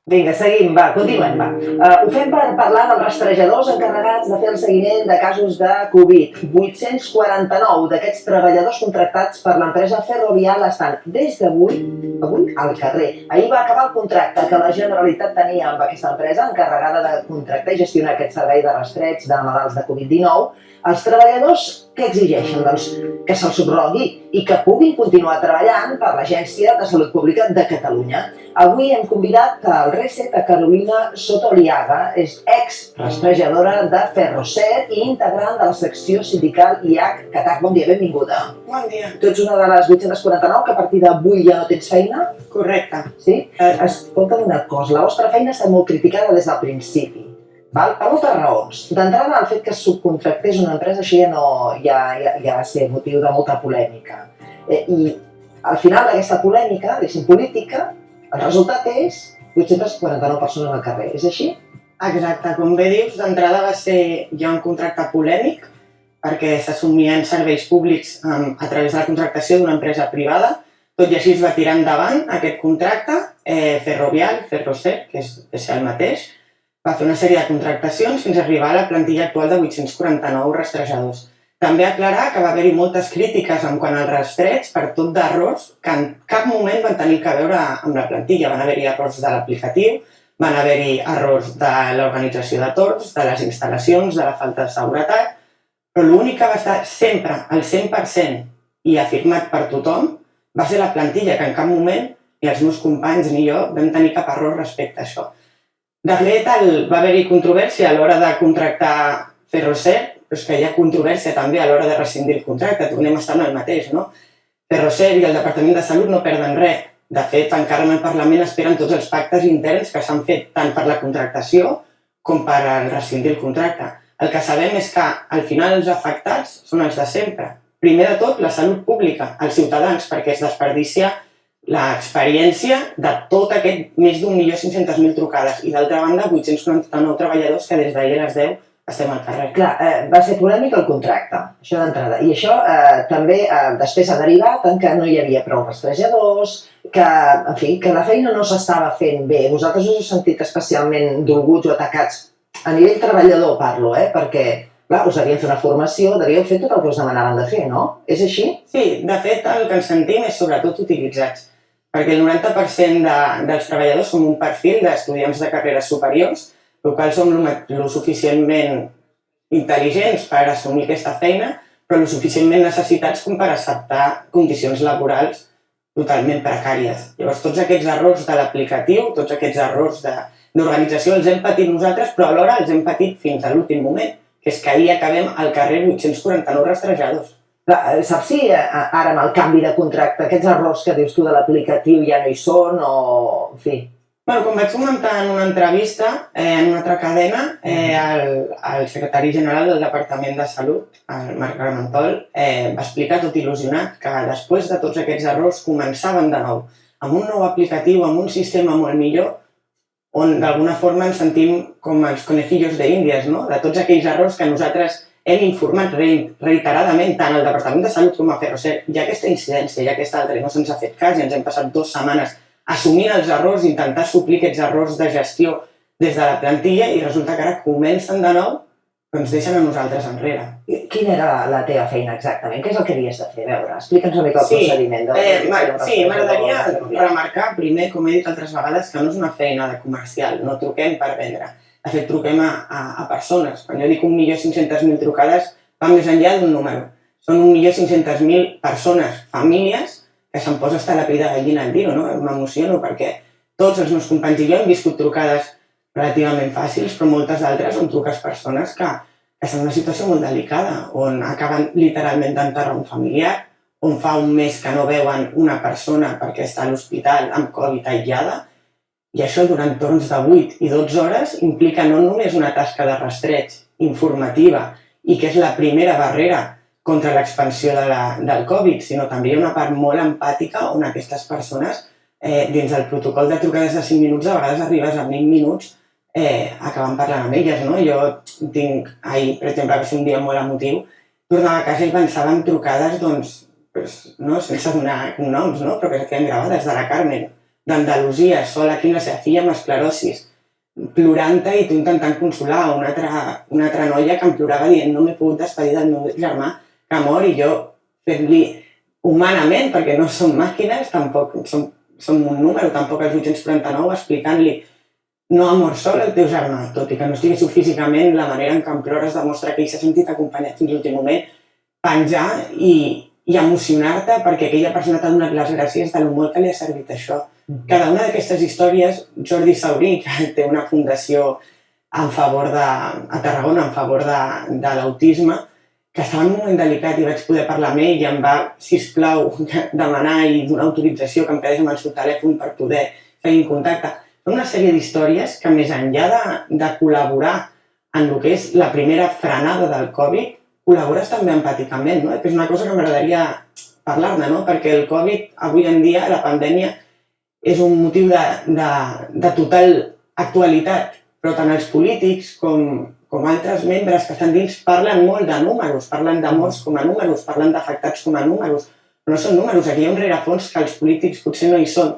Vinga, seguim, va, continuem, va. Ho fem per parlar dels rastrejadors encarregats de fer el seguiment de casos de Covid. 849 d'aquests treballadors contractats per l'empresa Ferrovial estan des d'avui al carrer. Ahir va acabar el contracte que la Generalitat tenia amb aquesta empresa encarregada de contractar i gestionar aquest servei de rastreig de malalts de Covid-19. Els treballadors què exigeixen? Doncs que se'ls subrogui i que puguin continuar treballant per l'Agència de Salut Pública de Catalunya. Avui hem convidat al RESET a Carolina Soto-Liaga, és ex-rastrejadora de Ferroser i integrant de la secció sindical IAC Catac. Bon dia, benvinguda. Bon dia. Tu ets una de les 849 que a partir d'avui ja no tens feina? Correcte. Sí? Escolta'm una cosa, la vostra feina està molt criticada des del principi. Val? Per moltes raons. D'entrada, el fet que es subcontractés una empresa així ja va ser motiu de molta polèmica. I al final d'aquesta polèmica, diguéssim, política, el resultat és 849 persones al carrer. És així? Exacte. Com bé dius, d'entrada va ser ja un contracte polèmic perquè s'assumien serveis públics a través de la contractació d'una empresa privada. Tot i així es va tirar endavant aquest contracte. Ferrovial, Ferroser, que és el mateix, va fer una sèrie de contractacions fins a arribar a la plantilla actual de 849 rastrejadors. També aclarar que va haver-hi moltes crítiques en quant al rastreig per tot d'errors que en cap moment van tenir que veure amb la plantilla. Van haver-hi errors de l'aplicatiu, van haver-hi errors de l'organització de torns, de les instal·lacions, de la falta de seguretat, però l'únic que va estar sempre al 100% i afirmat per tothom va ser la plantilla, que en cap moment ni els meus companys ni jo vam tenir cap error respecte a això. De fet, va haver-hi controvèrsia a l'hora de contractar Ferroser, però és que hi ha controvèrsia també a l'hora de rescindir el contracte, tornem a estar en el mateix, no? Ferroser i el Departament de Salut no perden res. De fet, encara en el Parlament esperen tots els pactes interns que s'han fet tant per la contractació com per rescindir el contracte. El que sabem és que al final els afectats són els de sempre. Primer de tot, la salut pública, els ciutadans, perquè es desperdicia l'experiència de tot aquest més d'1.500.000 trucades i d'altra banda 899 treballadors que des d'ahir a les 10 estem al carrer. Clar, va ser polèmic el contracte, això d'entrada. I això també després ha derivat en que no hi havia prou rastrejadors, que la feina no s'estava fent bé. Vosaltres us heu sentit especialment dolguts o atacats a nivell treballador, parlo, perquè clar, us havien fet una formació, devíeu fer tot el que us demanaven de fer, no? És així? Sí, de fet el que ens sentim és sobretot utilitzats, perquè el 90% dels treballadors som un perfil d'estudiants de carreres superiors, el qual som lo suficientment intel·ligents per assumir aquesta feina, però lo suficientment necessitats com per acceptar condicions laborals totalment precàries. Llavors, tots aquests errors de l'aplicatiu, tots aquests errors d'organització els hem patit nosaltres, però alhora els hem patit fins a l'últim moment, que és que ahir acabem al carrer 849 rastrejadors. Saps si ara amb el canvi de contracte aquests errors que dius tu de l'aplicatiu ja no hi són o... en fi... Com vaig comentar en una entrevista en una altra cadena, el secretari general del Departament de Salut, el Marc Ramentol, va explicar tot il·lusionat que després de tots aquests errors començaven de nou, amb un nou aplicatiu, amb un sistema molt millor, on d'alguna forma ens sentim com els conejillos d'Índies, no? De tots aquells errors que nosaltres hem informat reiteradament tant al Departament de Salut com a Ferroser. Hi ha aquesta incidència, hi ha aquesta altra, no se'ns ha fet cas i ens hem passat 2 setmanes assumint els errors, intentar suplir aquests errors de gestió des de la plantilla i resulta que ara comencen de nou, però ens deixen a nosaltres enrere. Quina era la teva feina exactament? Què és el que havies de fer? A veure, explica'ns una mica el procediment. Sí, m'agradaria remarcar primer, com he dit altres vegades, que no és una feina de comercial, no truquem per vendre. De fet, truquem a persones. Quan jo dic 1.500.000 trucades, va més enllà d'un número. Són 1.500.000 persones, famílies, que se'm posa hasta la pell de gallina al dir-ho, no? M'emociono perquè tots els meus companys i jo hem viscut trucades relativament fàcils, però moltes d'altres on truques persones que estan en una situació molt delicada, on acaben literalment d'enterrar un familiar, on fa un mes que no veuen una persona perquè està a l'hospital amb Covid aïllada, i això durant torns de 8 i 12 hores implica no només una tasca de rastreig informativa i que és la primera barrera contra l'expansió del Covid, sinó també hi ha una part molt empàtica on aquestes persones, dins del protocol de trucades de 5 minuts, a vegades arribes a 20 minuts acabant parlant amb elles, no? Jo tinc ahir, per exemple, que és un dia molt emotiu, tornava a casa i pensava en trucades, doncs, no, sense donar cognoms, no? Però que es queden gravades, de la Carmen, d'Andalusia, sol aquí amb la seva filla amb esclerosis, plorant-te i tu intentant consolar una altra noia que em plorava dient no m'he pogut despedir del meu germà que mor, i jo fent-li humanament, perquè no som màquines, tampoc som un número, tampoc els 849, explicant-li no ha mort sol el teu germà, tot i que no estiguéssiu físicament, la manera en què em plores demostra que ell s'ha sentit acompanyat fins l'últim moment, penjar i emocionar-te perquè aquella persona t'ha donat les gràcies del molt que li ha servit això. Cada una d'aquestes històries, Jordi Saurí, que té una fundació a Tarragona en favor de l'autisme, que estava en un moment delicat i vaig poder parlar amb ell i em va, sisplau, demanar i donar autorització que em quedés amb el seu telèfon per poder seguir en contacte. Una sèrie d'històries que, més enllà de col·laborar en el que és la primera frenada del Covid, col·labores també empàticament, no? Que és una cosa que m'agradaria parlar-ne, no? Perquè el Covid, avui en dia, la pandèmia, és un motiu de total actualitat, però tant els polítics com altres membres que estan dins parlen molt de números, parlen de morts com a números, parlen d'afectats com a números, però no són números, aquí hi ha un rerefons que els polítics potser no hi són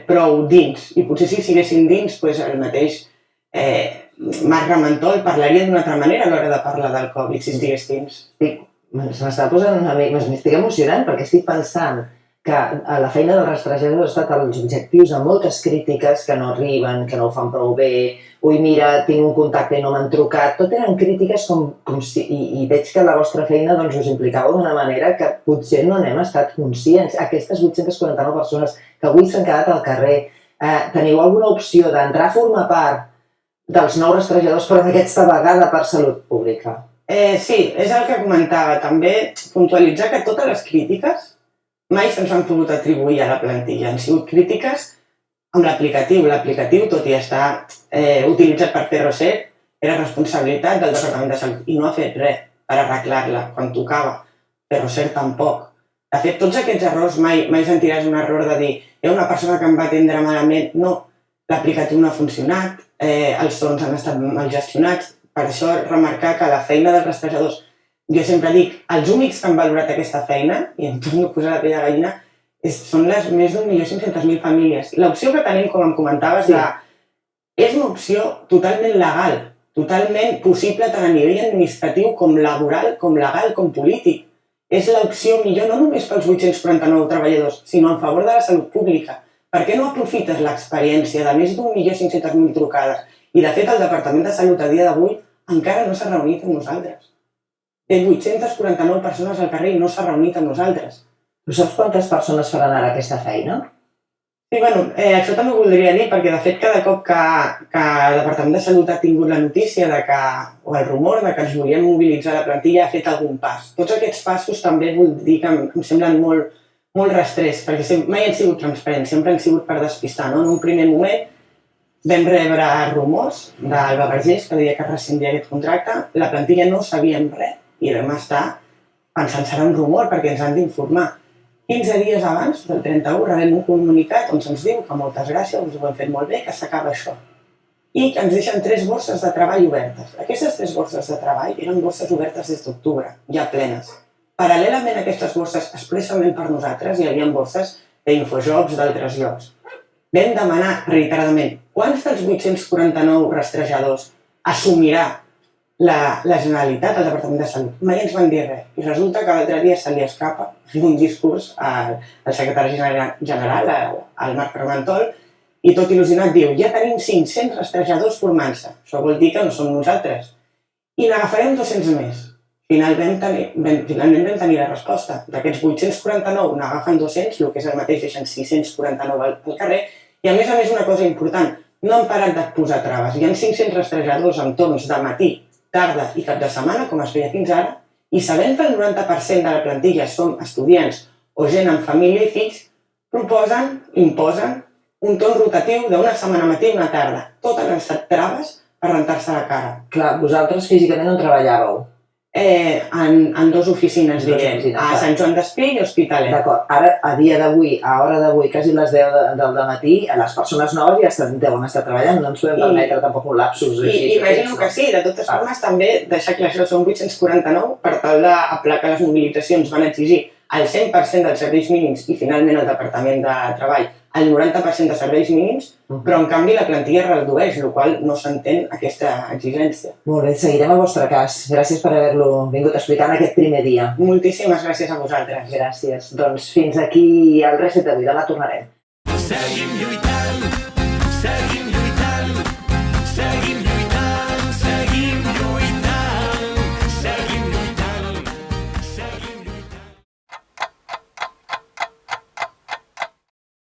prou dins, i potser si siguessin dins, el mateix Marc Ramentol parlaria d'una altra manera a l'hora de parlar del Covid, si estigués dins. M'està posant una mica, m'estic emocionant perquè estic pensant que la feina dels rastrejadors ha estat els objectius de moltes crítiques que no arriben, que no ho fan prou bé, ui, mira, tinc un contacte i no m'han trucat, tot eren crítiques i veig que la vostra feina us implicava d'una manera que potser no n'hem estat conscients. Aquestes 849 persones que avui s'han quedat al carrer, teniu alguna opció d'entrar a formar part dels nous rastrejadors, però aquesta vegada per salut pública? Sí, és el que comentava. També puntualitzar que totes les crítiques mai se'ns han pogut atribuir a la plantilla. Han sigut crítiques amb l'aplicatiu. L'aplicatiu, tot i estar utilitzat per Ferroser, era responsabilitat del Departament de Salut i no ha fet res per arreglar-la quan tocava. Ferroser tampoc. De fet, tots aquests errors mai sentiràs un error de dir hi ha una persona que em va atendre malament. No, l'aplicatiu no ha funcionat, els torns han estat mal gestionats. Per això remarcar que la feina dels rastrejadors, jo sempre dic, els únics que han valorat aquesta feina, i em torno a posar la pell de gallina, són les més d'1.500.000 famílies. L'opció que tenim, com em comentaves, és una opció totalment legal, totalment possible tant a nivell administratiu com laboral, com legal, com polític. És l'opció millor no només pels 849 treballadors, sinó en favor de la salut pública. Per què no aprofites l'experiència de més d'1.500.000 trucades? I, de fet, el Departament de Salut a dia d'avui encara no s'ha reunit amb nosaltres. Té 849 persones al carrer i no s'ha reunit amb nosaltres. Tu saps quantes persones faran ara aquesta feina? Sí, això també ho voldria dir, perquè de fet cada cop que el Departament de Salut ha tingut la notícia o el rumor de que ens volien mobilitzar la plantilla ha fet algun pas. Tots aquests passos també vull dir que em semblen molt rastrers, perquè mai han sigut transparents, sempre han sigut per despistar. En un primer moment vam rebre rumors d'Alba Vergés que deia que rescindia aquest contracte, la plantilla no sabíem res i vam estar pensant serà un rumor perquè ens han d'informar. 15 dies abans del 31 rebem un comunicat on se'ns diu que moltes gràcies, us ho hem fet molt bé, que s'acaba això. I que ens deixen 3 borses de treball obertes. Aquestes 3 borses de treball eren borses obertes des d'octubre, ja plenes. Paral·lelament a aquestes borses, expressament per nosaltres, hi havia borses d'Infojobs d'altres llocs. Vam demanar reiteradament quants dels 849 rastrejadors assumirà la Generalitat, el Departament de Salut. Mai ens van dir res. I resulta que l'altre dia se li escapa un discurs al secretari general, al Marc Ramentol, i tot il·lusionat diu ja tenim 500 rastrejadors formant-se. Això vol dir que no som nosaltres. I n'agafarem 200 més. Finalment vam tenir la resposta. D'aquests 849 n'agafen 200, el que és el mateix, deixen 649 al carrer. I a més una cosa important, no han parat de posar traves. Hi ha 500 rastrejadors en torns de matí, tarda i cap de setmana, com es feia fins ara, i sabent que el 90% de la plantilla som estudiants o gent amb família i fills, imposen un torn rotatiu d'una setmana matí i una tarda. Tot han estat traves per rentar-se la cara. Clar, vosaltres físicament on treballàveu? En 2 oficines, direm, a Sant Joan d'Espí i Hospitalet. D'acord, ara, a dia d'avui, a hora d'avui, quasi les 10 del matí, les persones noves ja deuen estar treballant, no ens podem permetre tampoc un lapsus així. Imagino que sí, de totes formes també deixar clar això, són 849 per tal d'aplacar les mobilitzacions, van exigir el 100% dels serveis mínims i finalment el Departament de Treball el 90% de serveis mínims, però en canvi la plantilla es redueix, el qual no s'entén aquesta exigència. Molt bé, seguirem el vostre cas. Gràcies per haver-lo vingut a explicar en aquest primer dia. Moltíssimes gràcies a vosaltres. Gràcies. Doncs fins aquí el Reset d'avui. Demà tornarem. Seguim lluitant, seguim lluitant, seguim lluitant.